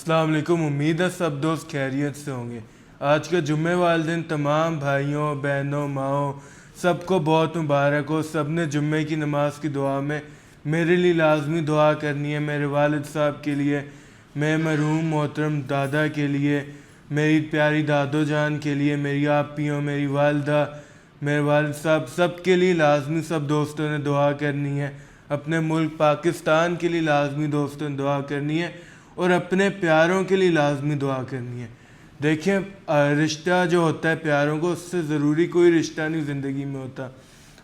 السلام علیکم. امید ہے سب دوست خیریت سے ہوں گے. آج کا جمعہ والے دن تمام بھائیوں بہنوں ماؤں سب کو بہت مبارک ہو. سب نے جمعے کی نماز کی دعا میں میرے لیے لازمی دعا کرنی ہے، میرے والد صاحب کے لیے، میں مرحوم محترم دادا کے لیے، میری پیاری دادو جان کے لیے، میری آپیوں، میری والدہ، میرے والد صاحب، سب کے لیے لازمی سب دوستوں نے دعا کرنی ہے. اپنے ملک پاکستان کے لیے لازمی دوستوں نے دعا کرنی ہے اور اپنے پیاروں کے لیے لازمی دعا کرنی ہے. دیکھیں رشتہ جو ہوتا ہے پیاروں کو، اس سے ضروری کوئی رشتہ نہیں زندگی میں ہوتا،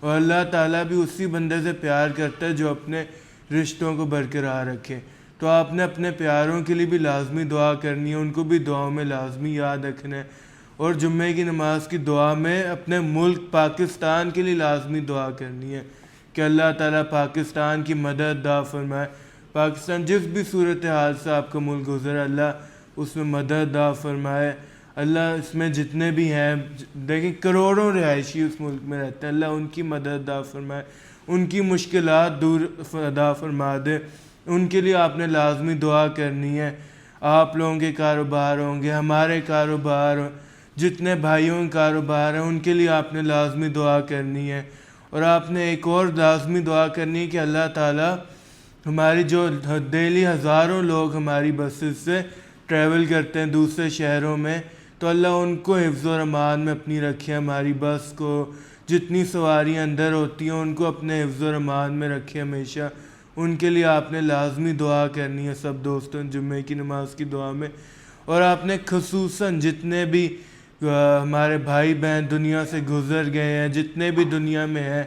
اور اللہ تعالیٰ بھی اسی بندے سے پیار کرتا ہے جو اپنے رشتوں کو برقرار رکھے. تو آپ نے اپنے پیاروں کے لیے بھی لازمی دعا کرنی ہے، ان کو بھی دعاؤں میں لازمی یاد رکھنا ہے. اور جمعے کی نماز کی دعا میں اپنے ملک پاکستان کے لیے لازمی دعا کرنی ہے کہ اللہ تعالیٰ پاکستان کی مدد عطا فرمائے. پاکستان جس بھی صورتحال سے آپ کا ملک گزرا، اللہ اس میں مدد عطا فرمائے. اللہ اس میں جتنے بھی ہیں، دیکھیں کروڑوں رہائشی اس ملک میں رہتے ہیں، اللہ ان کی مدد عطا فرمائے، ان کی مشکلات دور عطا فرما دے. ان کے لیے آپ نے لازمی دعا کرنی ہے. آپ لوگوں کے کاروبار ہوں گے، ہمارے کاروبار، جتنے بھائیوں کے کاروبار ہیں، ان کے لیے آپ نے لازمی دعا کرنی ہے. اور آپ نے ایک اور لازمی دعا کرنی ہے کہ اللہ تعالیٰ ہماری جو ڈیلی ہزاروں لوگ ہماری بسز سے ٹریول کرتے ہیں دوسرے شہروں میں، تو اللہ ان کو حفظ و امان میں اپنی رکھے. ہماری بس کو جتنی سواریاں اندر ہوتی ہیں ان کو اپنے حفظ و امان میں رکھے ہمیشہ. ان کے لیے آپ نے لازمی دعا کرنی ہے سب دوستوں جمعے کی نماز کی دعا میں. اور آپ نے خصوصاً جتنے بھی ہمارے بھائی بہن دنیا سے گزر گئے ہیں، جتنے بھی دنیا میں ہیں،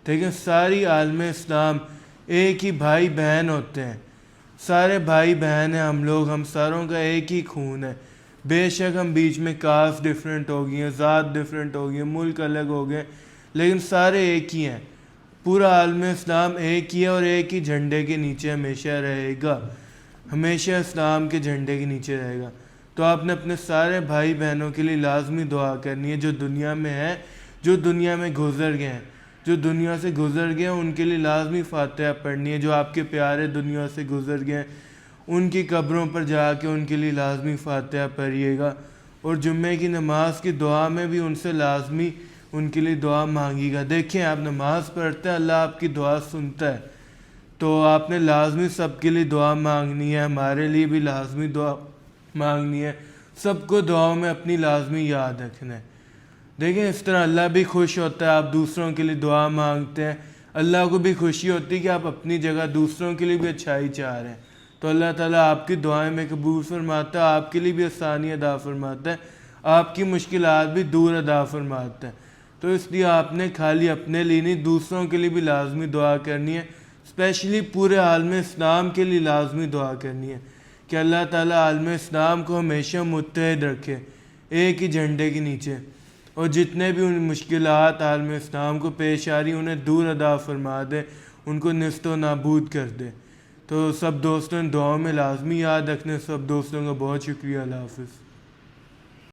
ٹھیک ہے، ساری عالم اسلام ایک ہی بھائی بہن ہوتے ہیں، سارے بھائی بہن ہیں ہم لوگ، ہم ساروں کا ایک ہی خون ہے. بے شک ہم بیچ میں کاسٹ ڈیفرنٹ ہو گئی ہیں، ذات ڈیفرنٹ ہو گئی ہیں، ملک الگ ہو گئے، لیکن سارے ایک ہی ہیں. پورا عالم اسلام ایک ہی ہے اور ایک ہی جھنڈے کے نیچے ہمیشہ رہے گا، ہمیشہ اسلام کے جھنڈے کے نیچے رہے گا. تو آپ نے اپنے سارے بھائی بہنوں کے لیے لازمی دعا کرنی ہے جو دنیا میں ہیں، جو دنیا میں گزر گئے ہیں، جو دنیا سے گزر گئے ہیں ان کے لیے لازمی فاتحہ پڑھنی ہے. جو آپ کے پیارے دنیا سے گزر گئے ہیں ان کی قبروں پر جا کے ان کے لیے لازمی فاتحہ پڑھیے گا. اور جمعے کی نماز کی دعا میں بھی ان سے لازمی ان کے لیے دعا مانگی گا. دیکھیں آپ نماز پڑھتے ہیں، اللہ آپ کی دعا سنتا ہے، تو آپ نے لازمی سب کے لیے دعا مانگنی ہے، ہمارے لیے بھی لازمی دعا مانگنی ہے. سب کو دعاؤں میں اپنی لازمی یاد رکھنا ہے. دیکھیں اس طرح اللہ بھی خوش ہوتا ہے، آپ دوسروں کے لیے دعا مانگتے ہیں، اللہ کو بھی خوشی ہوتی ہے کہ آپ اپنی جگہ دوسروں کے لیے بھی اچھائی چاہ رہے ہیں. تو اللہ تعالیٰ آپ کی دعائیں میں قبول فرماتا ہے، آپ کے لیے بھی آسانی عطا فرماتا ہے، آپ کی مشکلات بھی دور عطا فرماتا ہے. تو اس لیے آپ نے خالی اپنے لیے نہیں، دوسروں کے لیے بھی لازمی دعا کرنی ہے. اسپیشلی پورے عالم اسلام کے لیے لازمی دعا کرنی ہے کہ اللہ تعالیٰ عالم اسلام کو ہمیشہ متحد رکھے ایک ہی جھنڈے کے نیچے، اور جتنے بھی ان مشکلات عالم اسلام کو پیش آ رہی انہیں دور عطا فرما دے، ان کو نیست و نابود کر دے. تو سب دوستوں نے دعاؤں میں لازمی یاد رکھنے. سب دوستوں کا بہت شکریہ. اللہ حافظ.